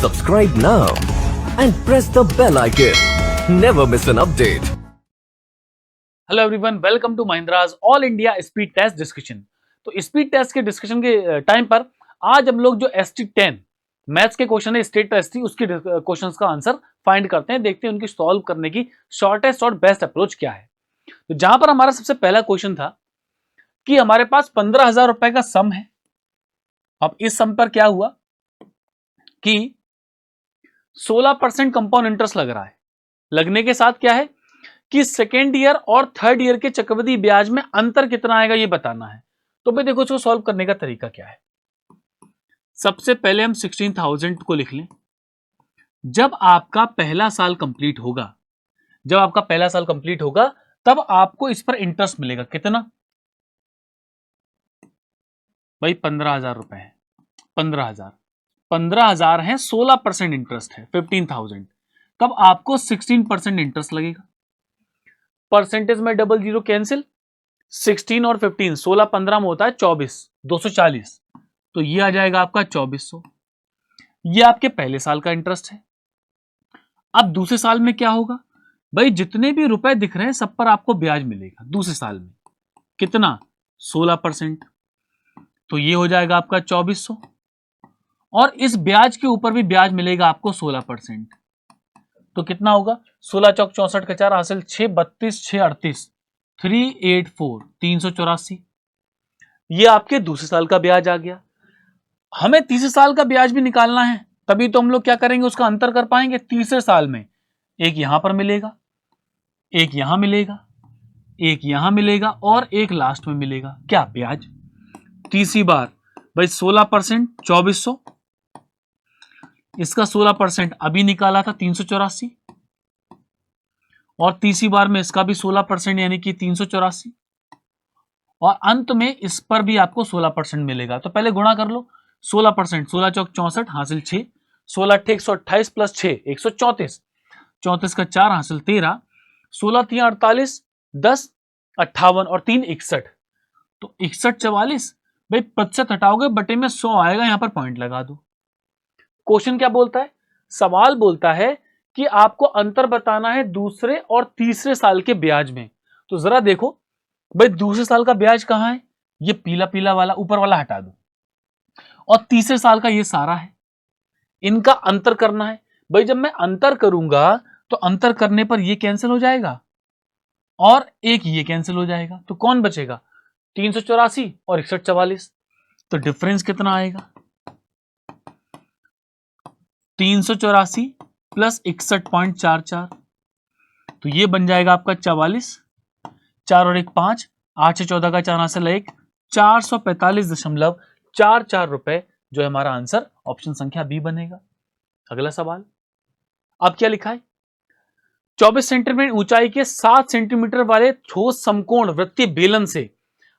Subscribe now and press the bell icon. Never miss an update. Hello everyone, welcome to Mahindra's all India speed test discussion. तो speed test के discussion के time पर आज हम लोग जो ST10 मैथ्स के क्वेश्चन है, स्टेट टेस्ट थी, उसके क्वेश्चंस का आंसर फाइंड करते हैं, देखते हैं उनकी सॉल्व करने की शॉर्टेस्ट और बेस्ट अप्रोच क्या है। तो जहां पर हमारा सबसे पहला क्वेश्चन था कि हमारे पास 15,000 रुपए का सम है। अब इस सम पर क्या हुआ कि 16% कंपाउंड इंटरेस्ट लग रहा है। लगने के साथ क्या है कि सेकेंड ईयर और थर्ड ईयर के चक्रवृद्धि ब्याज में अंतर कितना आएगा ये बताना है। तो भाई देखो, इसको सॉल्व करने का तरीका क्या है। सबसे पहले हम 16,000 को लिख लें। जब आपका पहला साल कंप्लीट होगा, तब आपको इस पर इंटरेस्ट मिलेगा। कितना? भाई 15,000 रुपए है। 15,000 है, 16% इंटरेस्ट है 15,000। तब आपको 16% इंटरेस्ट लगेगा। परसेंटेज में डबल जीरो कैंसिल, 16 और 15, 16 15 में होता है 24, 240। तो ये आ जाएगा आपका 2400। ये आपके पहले साल का इंटरेस्ट है। अब दूसरे साल में क्या होगा भाई, जितने भी रुपए दिख रहे हैं सब पर आपको ब्याज मिलेगा दूसरे साल में। कितना? 16%। तो ये हो जाएगा आपका 2400, और इस ब्याज के ऊपर भी ब्याज मिलेगा आपको 16%। तो कितना होगा? 16 चौक 64 का 4 हासिल 6, 32 6 38, 384, 384। ये आपके दूसरे साल का ब्याज आ गया। हमें तीसरे साल का ब्याज भी निकालना है, तभी तो हम लोग क्या करेंगे, उसका अंतर कर पाएंगे। तीसरे साल में एक यहां पर मिलेगा, एक यहां मिलेगा, एक यहां मिलेगा, और एक लास्ट में मिलेगा। क्या? ब्याज। तीसरी बार भाई 16% 2400, इसका 16% अभी निकाला था 384, और तीसरी बार में इसका भी 16% यानी कि 384, और अंत में इस पर भी आपको 16% मिलेगा। तो पहले गुणा कर लो। 16%, 16 चौक 64 हासिल 6, 16 अट्ठे 128 प्लस 6 134, 34 का 4 हासिल 13, 16 3 48, 10 58 और 3 61। तो 61 44। भाई प्रतिशत हटाओगे, बटे में 100 आएगा, यहां पर पॉइंट लगा दो। क्वेश्चन क्या बोलता है? सवाल बोलता है कि आपको अंतर बताना है दूसरे और तीसरे साल के ब्याज में। तो जरा देखो भाई, दूसरे साल का ब्याज कहां है? ये पीला पीला वाला ऊपर वाला हटा दो, और तीसरे साल का ये सारा है। इनका अंतर करना है। भाई जब मैं अंतर करूंगा तो अंतर करने पर ये कैंसिल हो जाएगा और एक ये कैंसिल हो जाएगा। तो कौन बचेगा? 384 और 61 44। तो डिफरेंस कितना आएगा? 384 प्लस 61.44। तो ये बन जाएगा आपका 44, 4 और 1 5, 8 से 14 का 4 हासिल 1, 445.44 रुपए जो है हमारा आंसर ऑप्शन संख्या बी बनेगा। अगला सवाल, अब क्या लिखा है? 24 सेंटीमीटर ऊंचाई के 7 सेंटीमीटर वाले ठोस समकोण वृत्तीय बेलन से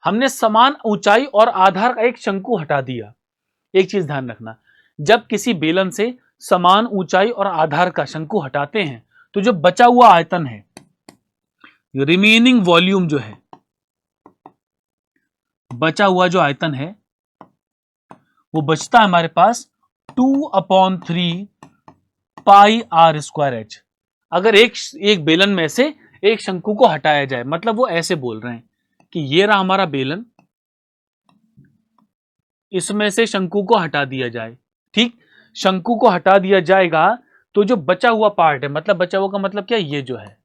हमने समान ऊंचाई और आधार का एक शंकु हटा दिया। एक चीज ध्यान रखना, जब किसी बेलन से समान ऊंचाई और आधार का शंकु हटाते हैं तो जो बचा हुआ आयतन है, रिमेनिंग वॉल्यूम जो है, बचा हुआ जो आयतन है वो बचता है हमारे पास 2/3 पाई आर स्क्वायर एच। अगर एक बेलन में से एक शंकु को हटाया जाए, मतलब वो ऐसे बोल रहे हैं कि ये रहा हमारा बेलन, इसमें से शंकु को हटा दिया जाए। ठीक, शंकु को हटा दिया जाएगा तो जो बचा हुआ पार्ट है, मतलब बचा हुआ का मतलब क्या, ये जो है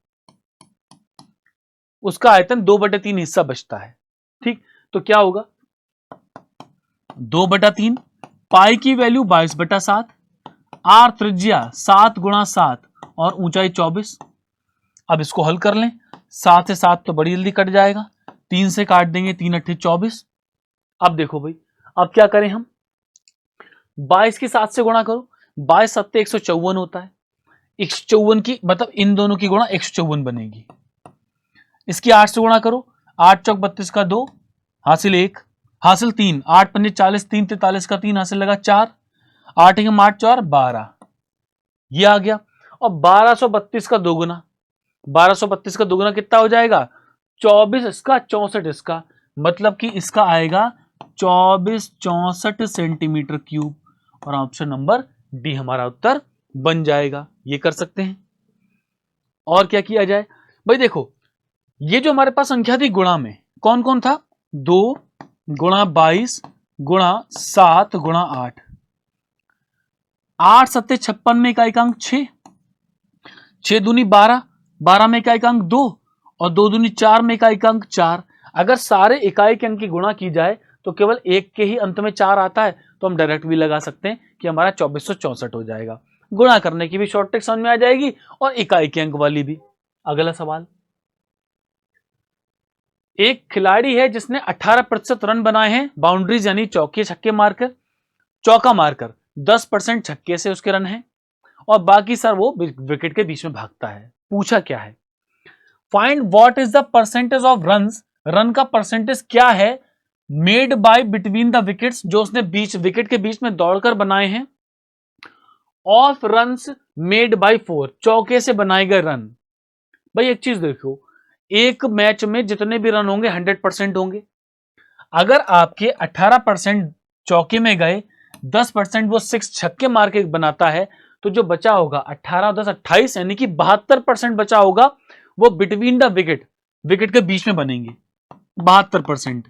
उसका आयतन 2/3 हिस्सा बचता है। ठीक, तो क्या होगा? 2/3, पाई की वैल्यू 22/7, आर त्रिज्या 7 गुणा 7 और ऊंचाई 24। अब इसको हल कर लें। 7 से 7 तो बड़ी जल्दी कट जाएगा, 3 से काट देंगे, 3 अट्ठे 24। अब देखो भाई, अब क्या करें हम? 22 की 7 से गुणा करो, 22 सत्ते 154 होता है। 154 की मतलब इन दोनों की गुणा 154 बनेगी। इसकी 8 से गुणा करो, 8 चौक 32 का 2 हासिल 1 हासिल 3, 8 पंजे 40, 3 43 का 3 हासिल लगा 4, 8 के 8 4 12, ये आ गया। और 1232 का दोगुना, 1232 का दोगुना कितना हो जाएगा? 24 इसका 64 इसका, मतलब कि इसका आएगा 24 64 सेंटीमीटर क्यूब, और ऑप्शन नंबर डी हमारा उत्तर बन जाएगा। ये कर सकते हैं। और क्या किया जाए भाई, देखो ये जो हमारे पास संख्या थी गुणा में कौन कौन था, 2 गुणा 22 गुणा 7 गुणा 8, 8 सत्ते 56 में इकाई अंक 6, 6 दूनी 12, 12 में इकाई अंक 2 और 2 दूनी 4 में इकाई अंक 4। अगर सारे इकाई के अंक की गुणा की जाए तो केवल एक के ही अंत में 4 आता है, तो हम डायरेक्ट भी लगा सकते हैं कि हमारा 2464 हो जाएगा। गुणा करने की भी शॉर्ट ट्रिक समझ में आ जाएगी और इकाई के अंक वाली भी। अगला सवाल, एक खिलाड़ी है जिसने 18% रन बनाए हैं बाउंड्रीज यानी चौके छक्के मारकर, चौका मारकर 10% छक्के से उसके रन हैं और बाकी सर वो विकेट के बीच में भागता है। पूछा क्या है, find what is the percentage of runs, run का परसेंटेज क्या है made by between the wickets, जो उसने बीच विकेट के बीच में दौड़कर बनाए हैं, ऑफ रन्स मेड बाय 4, चौके से बनाए गए रन। भाई एक चीज देखो, एक मैच में जितने भी रन होंगे 100% होंगे। अगर आपके 18% चौके में गए, 10% वो 6 छक्के मार के बनाता है, तो जो बचा होगा 18 10 28 यानी कि 72% बचा होगा वो बिटवीन द विकेट, विकेट के बीच में बनेंगे 72%।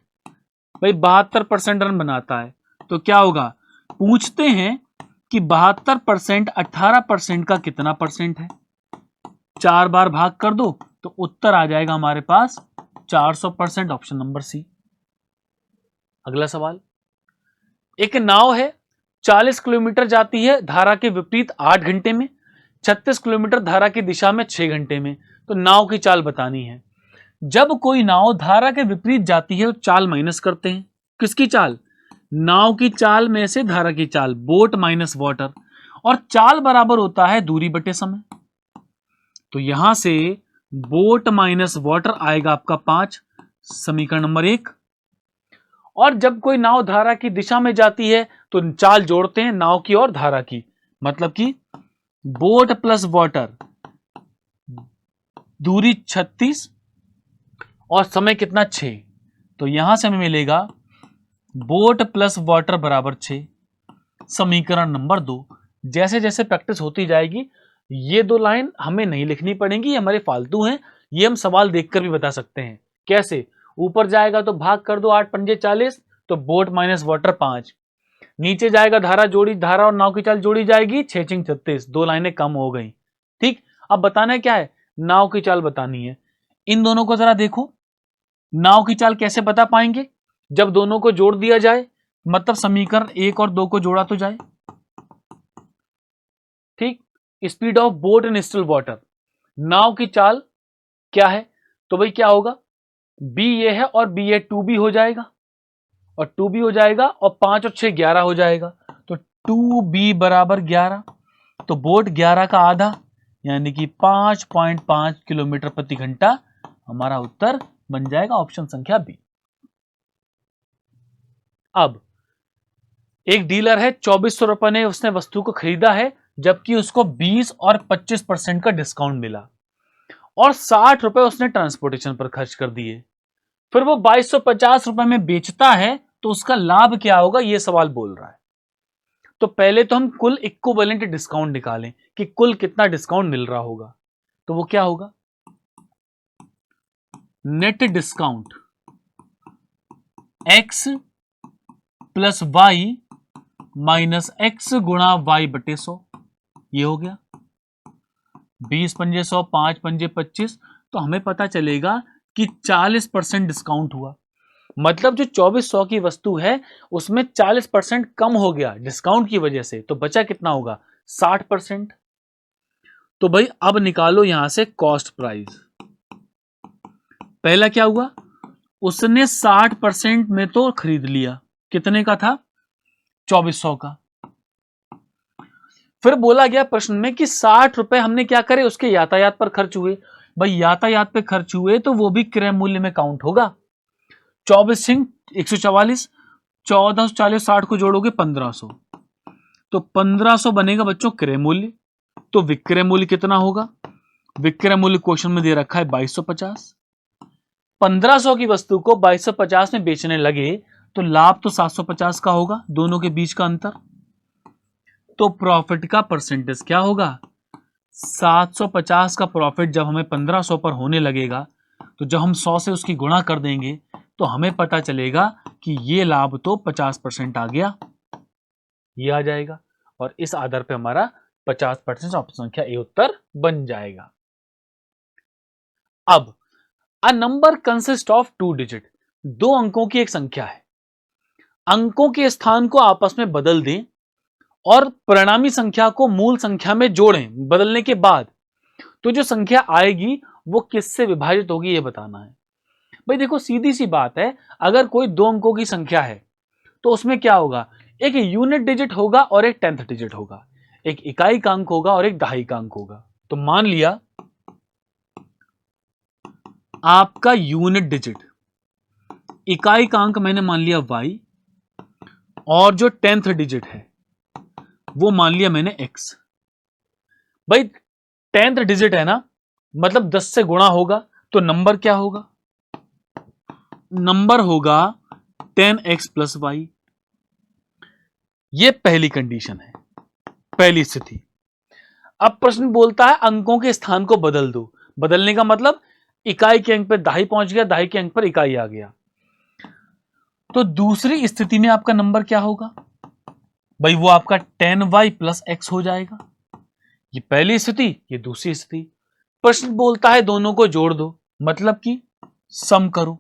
भाई 72% रन बनाता है तो क्या होगा, पूछते हैं कि 72% 18% का कितना परसेंट है, 4 बार भाग कर दो तो उत्तर आ जाएगा हमारे पास 400%, ऑप्शन नंबर सी। अगला सवाल, एक नाव है 40 किलोमीटर जाती है धारा के विपरीत 8 घंटे में, 36 किलोमीटर धारा की दिशा में 6 घंटे में, तो नाव की चाल बतानी है। जब कोई नाव धारा के विपरीत जाती है तो चाल माइनस करते हैं। किसकी चाल, नाव की चाल में से धारा की चाल, बोट माइनस वाटर, और चाल बराबर होता है दूरी बटे समय। तो यहां से बोट माइनस वाटर आएगा आपका 5, समीकरण नंबर 1। और जब कोई नाव धारा की दिशा में जाती है तो चाल जोड़ते हैं नाव की और धारा की, मतलब कि बोट प्लस वाटर, दूरी 36 और समय कितना 6, तो यहां से हमें मिलेगा बोट प्लस वाटर बराबर 6, समीकरण नंबर 2। जैसे जैसे प्रैक्टिस होती जाएगी ये 2 लाइन हमें नहीं लिखनी पड़ेंगी, ये हमारे फालतू हैं, ये हम सवाल देखकर भी बता सकते हैं। कैसे, ऊपर जाएगा तो भाग कर दो 8 पंजे 40, तो बोट माइनस वाटर 5, नीचे जाएगा धारा जोड़ी, धारा और नाव की चाल जोड़ी जाएगी 6 6 36, 2 लाइनें कम हो गई। ठीक, अब बताना है क्या है, नाव की चाल बतानी है। इन दोनों को जरा देखो, नाव की चाल कैसे बता पाएंगे, जब दोनों को जोड़ दिया जाए, मतलब समीकरण 1 और 2 को जोड़ा तो जाए। ठीक, speed of boat in still water, नाव की चाल क्या है, तो भाई क्या होगा, बी ये है और बी ये 2b हो जाएगा और 2b हो जाएगा और 5 और 6 11 हो जाएगा, तो 2b बराबर 11, तो बोट 11 का आधा यानी कि 5.5 किलोमीटर प्रति घंटा हमारा उत्तर बन जाएगा, ऑप्शन संख्या बी। अब एक डीलर है, 2400 रुपए ने उसने वस्तु को खरीदा है, जबकि उसको 20 और 25% का डिस्काउंट मिला और 60 रुपए उसने ट्रांसपोर्टेशन पर खर्च कर दिए। फिर वो 2250 रुपए में बेचता है, तो उसका लाभ क्या होगा, यह सवाल बोल रहा है। तो पहले तो हम कुल इक्विवेलेंट डिस्काउंट निकालें कि कुल कितना डिस्काउंट मिल रहा होगा, तो वो क्या होगा, net discount x plus y minus x गुणा वाई बटे 100, ये हो गया 20 पंजे 100, 5 पंजे 25, तो हमें पता चलेगा कि 40% डिस्काउंट हुआ, मतलब जो 2400 की वस्तु है उसमें 40% कम हो गया डिस्काउंट की वजह से, तो बचा कितना होगा 60%। तो भाई अब निकालो यहां से कॉस्ट प्राइस। पहला क्या हुआ, उसने 60% में तो खरीद लिया, कितने का था 2400 का। फिर बोला गया प्रश्न में कि 60 रुपए हमने क्या करे उसके यातायात पर खर्च हुए। भाई यातायात पे खर्च हुए तो वो भी क्रय मूल्य में काउंट होगा। 24 सिंह 144, 1440 60 को जोड़ोगे 1500, तो 1500 बनेगा बच्चों क्रय मूल्य। तो विक्रय मूल्य कितना होगा, विक्रय मूल्य क्वेश्चन में दे रखा है 2250। 1500 की वस्तु को 2250 में बेचने लगे तो लाभ तो 750 का होगा, दोनों के बीच का अंतर। तो प्रॉफिट का परसेंटेज क्या होगा? 750 का प्रॉफिट जब हमें 1500 पर होने लगेगा, तो जब हम 100 से उसकी गुणा कर देंगे तो हमें पता चलेगा कि ये लाभ तो 50% आ गया, ये आ जाएगा, और इस आधार पे हमारा 50% ऑप्शन संख्या ए उत्तर बन जाएगा। अब a number consist of 2 digit, 2 अंकों की एक संख्या है, अंकों के स्थान को आपस में बदल दें और परिणामी संख्या को मूल संख्या में जोड़ें, बदलने के बाद तो जो संख्या आएगी वो किससे विभाजित होगी ये बताना है। भाई देखो सीधी सी बात है, अगर कोई 2 अंकों की संख्या है तो उसमें क्या होगा, एक यूनिट डिजिट होगा और एक 10th डिजिट होगा, एक इकाई का अंक होगा और एक दहाई का अंक होगा। तो मान लिया आपका यूनिट डिजिट, इकाई का अंक मैंने मान लिया y, और जो 10th डिजिट है वो मान लिया मैंने x। भाई 10th डिजिट है ना, मतलब 10 से गुणा होगा तो नंबर क्या होगा, नंबर होगा 10x प्लस y। ये पहली कंडीशन है, पहली स्थिति। अब प्रश्न बोलता है अंकों के स्थान को बदल दो, बदलने का मतलब इकाई के अंक पर दहाई पहुंच गया, दहाई के अंक पर इकाई आ गया, तो दूसरी स्थिति में आपका नंबर क्या होगा भाई, वो आपका 10y प्लस x हो जाएगा। ये पहली स्थिति, ये दूसरी स्थिति। प्रश्न बोलता है दोनों को जोड़ दो, मतलब कि सम करो,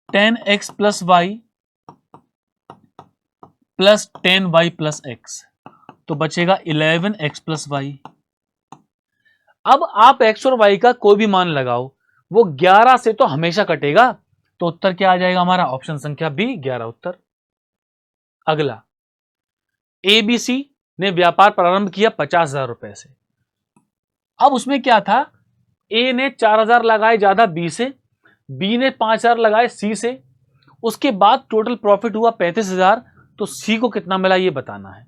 10x plus y plus 10y plus x, तो बचेगा 11x प्लस वाई। अब आप x और y का कोई भी मान लगाओ, वो 11 से तो हमेशा कटेगा, तो उत्तर क्या आ जाएगा हमारा, ऑप्शन संख्या बी 11 उत्तर। अगला, एबीसी ने व्यापार प्रारंभ किया 50,000 रुपए से। अब उसमें क्या था, ए ने 4,000 लगाए ज्यादा बी से, बी ने 5,000 लगाए सी से, उसके बाद टोटल प्रॉफिट हुआ 35,000, तो सी को कितना मिला ये बताना है।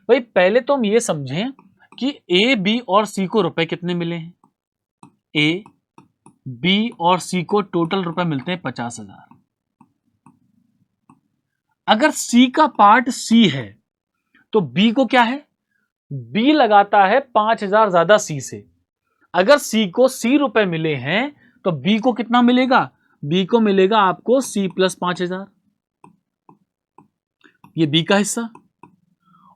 भाई पहले तो हम ये समझें कि ए बी और सी को रुपए कितने मिले हैं, ए बी और सी को टोटल रुपए मिलते हैं 50,000। अगर सी का पार्ट सी है तो बी को क्या है, बी लगाता है 5,000 ज्यादा सी से। अगर सी को सी रुपए मिले हैं तो बी को कितना मिलेगा, बी को मिलेगा आपको सी प्लस 5,000, ये बी का हिस्सा।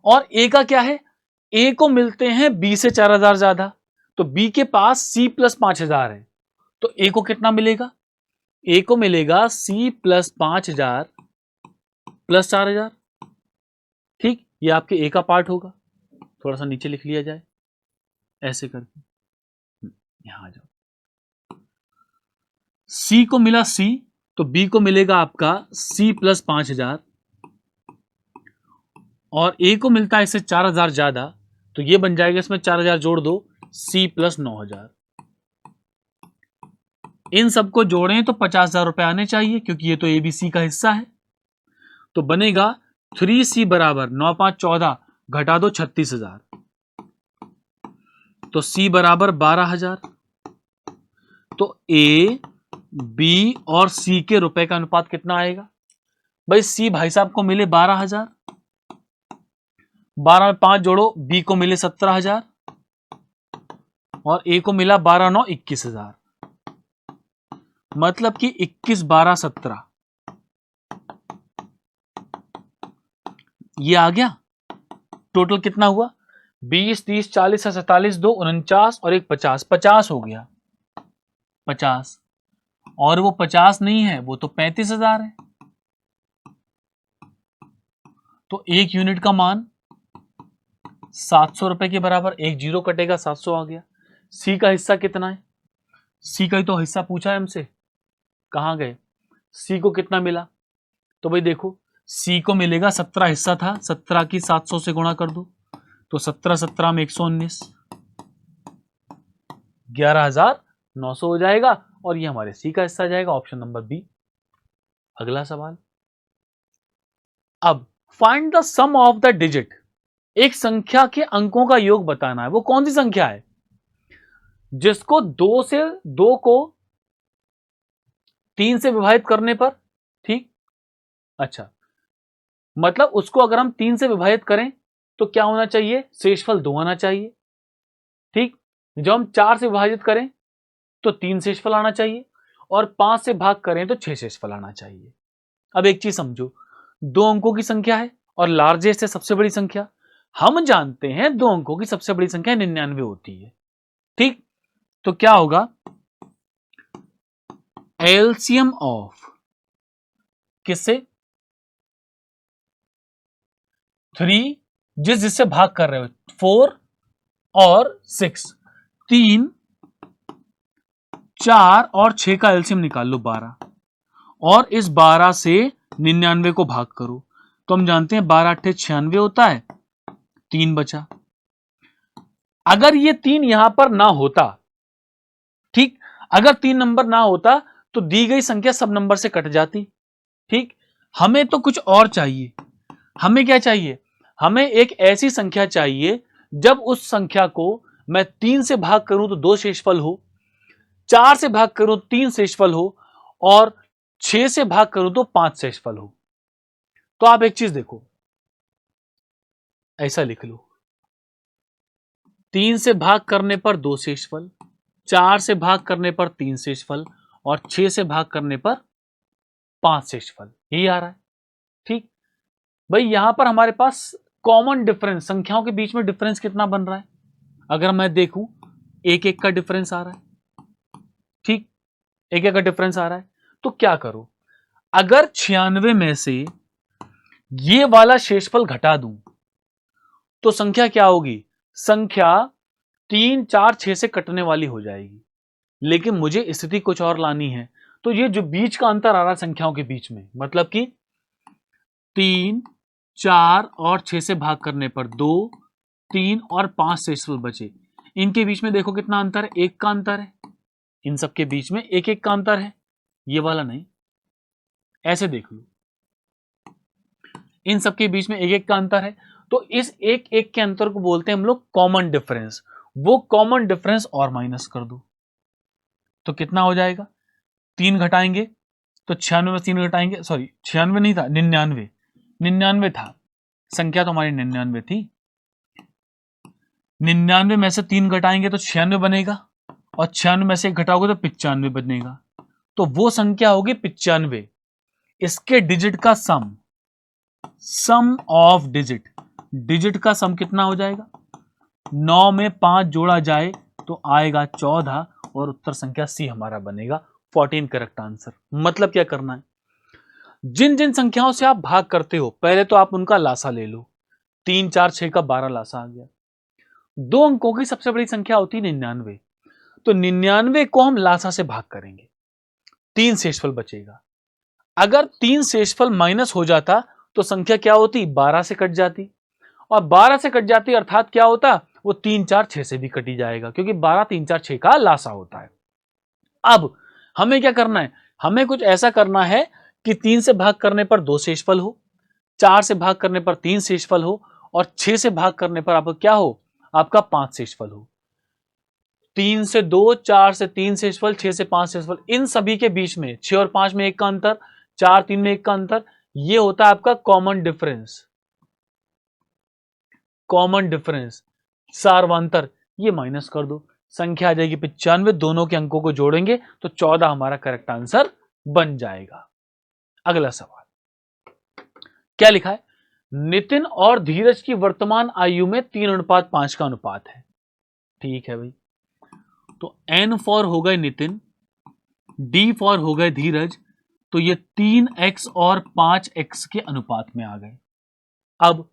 और ए का क्या है, ए को मिलते हैं बी से 4,000 ज्यादा, तो बी के पास सी प्लस 5,000 है, तो ए को कितना मिलेगा, ए को मिलेगा सी प्लस 5,000 प्लस 4,000। ठीक, ये आपके ए का पार्ट होगा, थोड़ा सा नीचे लिख लिया जाए ऐसे करके, यहां आ जाओ, सी को मिला सी, तो बी को मिलेगा आपका सी प्लस 5,000, और ए को मिलता है इससे 4,000 ज्यादा, तो ये बन जाएगा, इसमें 4,000 जोड़ दो, सी प्लस 9,000। इन सबको जोड़ें तो 50,000 रुपए आने चाहिए, क्योंकि ये तो एबीसी का हिस्सा है। तो बनेगा 3C बराबर 9 5 14, घटा दो 36,000, तो सी बराबर 12,000। तो ए बी और सी के रुपए का अनुपात कितना आएगा भाई, सी भाई साहब को मिले 12,000, 12 में 5 जोड़ो, बी को मिले 17,000 और ए को मिला 12 9 21,000, मतलब कि 21 12 17, ये आ गया। टोटल कितना हुआ, 20 30 40 47 2 49 और एक 50, 50 हो गया, 50, और वो 50 नहीं है, वो तो 35,000 है। तो एक यूनिट का मान 700 रुपए के बराबर, एक जीरो कटेगा 700 आ गया। सी का हिस्सा कितना है, सी का ही तो हिस्सा पूछा है हमसे, कहां गए, सी को कितना मिला, तो भाई देखो सी को मिलेगा 17 हिस्सा था, 17 की 700 से गुणा कर दो, तो 17 17 में 119, 11,900 हो जाएगा, और ये हमारे सी का हिस्सा जाएगा, ऑप्शन नंबर बी। अगला सवाल, अब find the sum of the digit, एक संख्या के अंकों का योग बताना है। वो कौन सी संख्या है जिसको 2 को 3 से विभाजित करने पर, ठीक, अच्छा, मतलब उसको अगर हम 3 से विभाजित करें तो क्या होना चाहिए, शेषफल 2 आना चाहिए। ठीक, जब हम 4 से विभाजित करें तो 3 शेषफल आना चाहिए, और 5 से भाग करें तो 6 शेषफल आना चाहिए। अब एक चीज समझो, 2 अंकों की संख्या है और लार्जेस्ट है सबसे बड़ी संख्या। हम जानते हैं 2 अंकों की सबसे बड़ी संख्या 99 होती है। ठीक, तो क्या होगा, एलसीएम ऑफ किससे, 3 जिससे भाग कर रहे हो, 4 और 6, 3, 4 और 6 का एलसीएम निकाल लो 12, और इस 12 से 99 को भाग करो, तो हम जानते हैं 12 8 96 होता है, 3 बचा। अगर ये 3 यहां पर ना होता, ठीक, अगर 3 नंबर ना होता तो दी गई संख्या सब नंबर से कट जाती। ठीक, हमें तो कुछ और चाहिए। हमें क्या चाहिए, हमें एक ऐसी संख्या चाहिए जब उस संख्या को मैं 3 से भाग करूं तो 2 शेषफल हो, 4 से भाग करूं 3 शेषफल हो, और 6 से भाग करूं तो 5 शेषफल हो। तो आप एक चीज देखो, ऐसा लिख लो, 3 से भाग करने पर 2 शेषफल, 4 से भाग करने पर 3 शेषफल, और 6 से भाग करने पर 5 शेषफल, यही आ रहा है। ठीक, भाई यहां पर हमारे पास कॉमन डिफरेंस, संख्याओं के बीच में डिफरेंस कितना बन रहा है, अगर मैं देखूं 1-1 का डिफरेंस आ रहा है। ठीक, 1-1 का डिफरेंस आ रहा है, तो क्या करो, अगर 96 में से ये वाला शेषफल घटा दूं तो संख्या क्या होगी, संख्या 3 4 6 से कटने वाली हो जाएगी। लेकिन मुझे स्थिति कुछ और लानी है, तो ये जो बीच का अंतर आ रहा है संख्याओं के बीच में, मतलब कि 3 4 और 6 से भाग करने पर 2, 3 और 5 शेषफल बचे, इनके बीच में देखो कितना अंतर है, 1 का अंतर है। इन सबके बीच में 1-1 का अंतर है, ये वाला नहीं, ऐसे देख लो, इन सबके बीच में 1-1 का अंतर है। तो इस 1-1 के अंतर को बोलते हैं हम लोग कॉमन डिफरेंस। वो कॉमन डिफरेंस और माइनस कर दो तो कितना हो जाएगा, 3 घटाएंगे तो 96 में 3 घटाएंगे, सॉरी 96 नहीं था, 99 था, संख्या तो हमारी 99 थी। 99 में से 3 घटाएंगे तो 96 बनेगा, और 96 में से 1 घटाओगे तो 95 बनेगा। तो वो संख्या होगी 95। इसके डिजिट का सम ऑफ डिजिट का सम कितना हो जाएगा, 9 में 5 जोड़ा जाए तो आएगा 14, और उत्तर संख्या सी हमारा बनेगा 14 करेक्ट आंसर। मतलब क्या करना है, जिन जिन संख्याओं से आप भाग करते हो पहले तो आप उनका लासा ले लो, 3 4 6 का 12 लासा आ गया। 2 अंकों की सबसे बड़ी संख्या होती है 99, तो 99 को हम लासा से भाग करेंगे, 3 शेषफल बचेगा। अगर 3 शेषफल माइनस हो जाता तो संख्या क्या होती, 12 से कट जाती, और 12 से कट जाती अर्थात क्या होता, वो 3 4 6 से भी कटी जाएगा, क्योंकि 12 3 4 6 का लासा होता है। अब हमें क्या करना है, हमें कुछ ऐसा करना है कि 3 से भाग करने पर 2 शेषफल हो, 4 से भाग करने पर 3 शेषफल हो, और 6 से भाग करने पर आपका क्या हो, आपका 5 शेषफल हो। 3 से 2, 4 से 3 शेषफल, 6 से 5 शेषफल, इन सभी के बीच में 6 और 5 में 1 का अंतर, 4 3 में 1 का अंतर, ये होता है आपका कॉमन डिफरेंस। कॉमन डिफरेंस, सार्वंतर, ये माइनस कर दो, संख्या आ जाएगी 95। दोनों के अंकों को जोड़ेंगे तो 14 हमारा करेक्ट आंसर बन जाएगा। अगला सवाल क्या लिखा है, नितिन और धीरज की वर्तमान आयु में 3:5 का अनुपात है। ठीक है भाई, तो N फॉर हो गए नितिन, D फॉर हो गए धीरज, तो ये 3x और 5x के अनुपात में आ गए। अब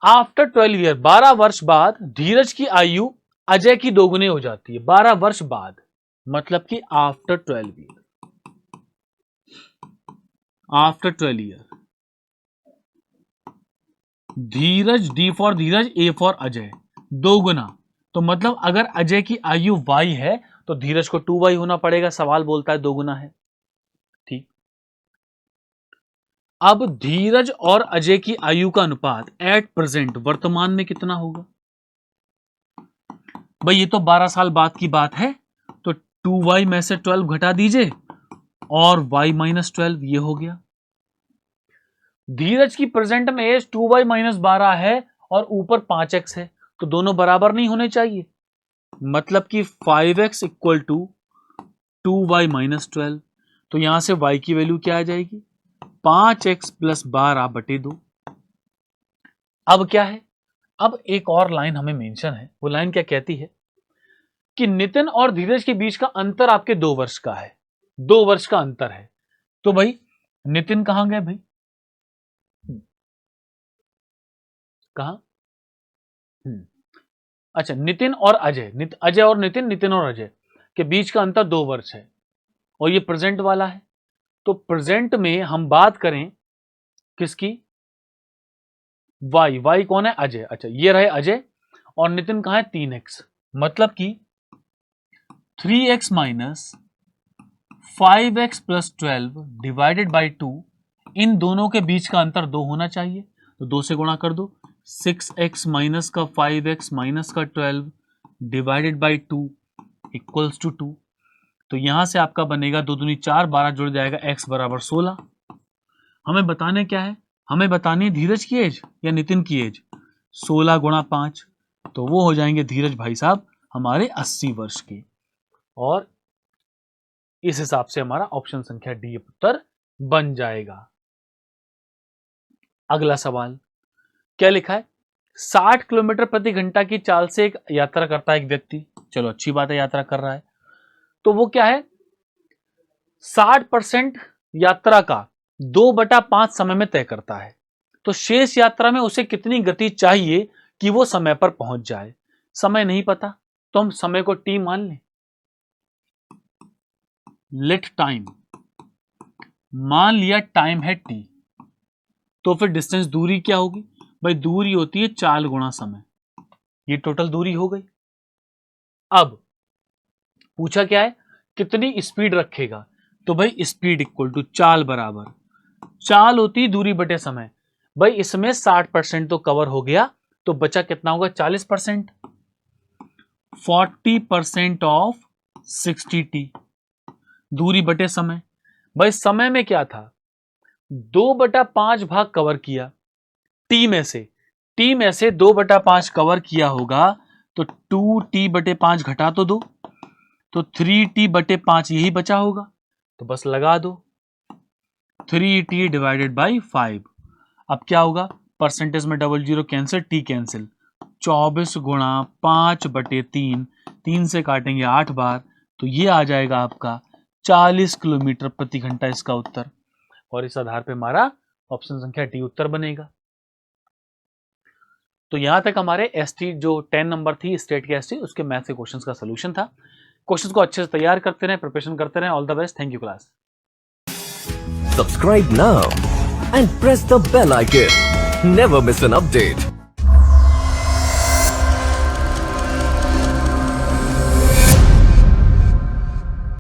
आफ्टर 12 ईयर, 12 वर्ष बाद धीरज की आयु अजय की दोगुनी हो जाती है। 12 वर्ष बाद मतलब कि after 12 year, after 12 year Dheeraj, D for Dheeraj, A for Ajay, दोगुना। तो मतलब अगर अजय की आयु y है तो धीरज को 2y होना पड़ेगा, सवाल बोलता है दोगुना है। ठीक, अब धीरज और अजय की आयु का अनुपात एट प्रेजेंट, वर्तमान में कितना होगा भाई, ये तो 12 साल बाद की बात है, तो 2y में से 12 घटा दीजिए और y - 12 ये हो गया। धीरज की प्रेजेंट में एज 2y माइनस 12 है और ऊपर 5x है, तो दोनों बराबर नहीं होने चाहिए। मतलब कि 5x equal to 2y minus 12। तो यहां से y की वैल्यू क्या आ जाएगी? 5x प्लस 12 बटे 2। अब क्या है? अब एक और लाइन हमें मेंशन है। वो लाइन क्या कहती है कि नितिन और धीरज के बीच का अंतर आपके 2 वर्ष का है। 2 वर्ष का अंतर है। तो भाई नितिन कहां गए भाई? कहां? अच्छा, नितिन और अजय, अजय और नितिन, नितिन और अजय के बीच का अंतर 2 वर्ष है और ये प्रेजेंट वाला है। तो प्रेजेंट में हम बात करें किसकी? वाई। वाई कौन है? अजय। अच्छा, ये रहे अजय और नितिन कहां है? 3x। मतलब कि 3x minus 5x plus 12 divided by 2, इन दोनों के बीच का अंतर 2 होना चाहिए। तो 2 से गुणा कर दो। 6x माइनस का 5x माइनस का 12 डिवाइडेड बाई 2 इक्वल्स टू 2। तो यहां से आपका बनेगा 2 दूनी 4, 12 जुड़ जाएगा, x बराबर 16। हमें बताने क्या है? हमें बतानी धीरज की एज या नितिन की एज। 16 गुणा 5, तो वो हो जाएंगे धीरज भाई साहब हमारे 80 वर्ष के। और इस हिसाब से हमारा ऑप्शन संख्या डी उत्तर बन जाएगा। अगला सवाल क्या लिखा है? 60 किलोमीटर प्रति घंटा की चाल से एक यात्रा करता है एक व्यक्ति। चलो अच्छी बात है, यात्रा कर रहा है। तो वो क्या है? 60% यात्रा का 2/5 समय में तय करता है। तो शेष यात्रा में उसे कितनी गति चाहिए कि वो समय पर पहुंच जाए? समय नहीं पता तो हम समय को टी मान लें। लेट टाइम, मान लिया टाइम है टी। तो फिर डिस्टेंस, दूरी क्या होगी भाई? दूरी होती है चाल गुणा समय। ये टोटल दूरी हो गई। अब पूछा क्या है? कितनी स्पीड रखेगा? तो भाई स्पीड इक्वल टू चाल बराबर, चाल होती दूरी बटे समय। भाई इसमें 60% तो कवर हो गया, तो बचा कितना होगा? 40%। 40% ऑफ 60t, दूरी बटे समय। भाई समय में क्या था? 2/5 भाग कवर किया टी में से। टी में से 2/5 कवर किया होगा, तो 2t बटे 5 घटा तो दो, तो 3t बटे 5 यही बचा होगा। तो बस लगा दो 3t डिवाइडेड बाई 5। अब क्या होगा? परसेंटेज में double zero cancel, T cancel. 24 गुणा 5 बटे 3, 3 से काटेंगे 8 बार, तो ये आ जाएगा आपका 40 किलोमीटर प्रति घंटा इसका उत्तर। और इस आधार पे हमारा ऑप्शन संख्या डी उत्तर बनेगा। तो यहां तक हमारे एसटी जो 10 नंबर थी स्टेट के एसटी, उसके मैथ के क्वेश्चंस का सॉल्यूशन था। क्वेश्चंस को अच्छे से तैयार करते रहें, प्रिपरेशन करते रहें। All the best, thank you class. Subscribe now and press the bell icon. Never miss an update.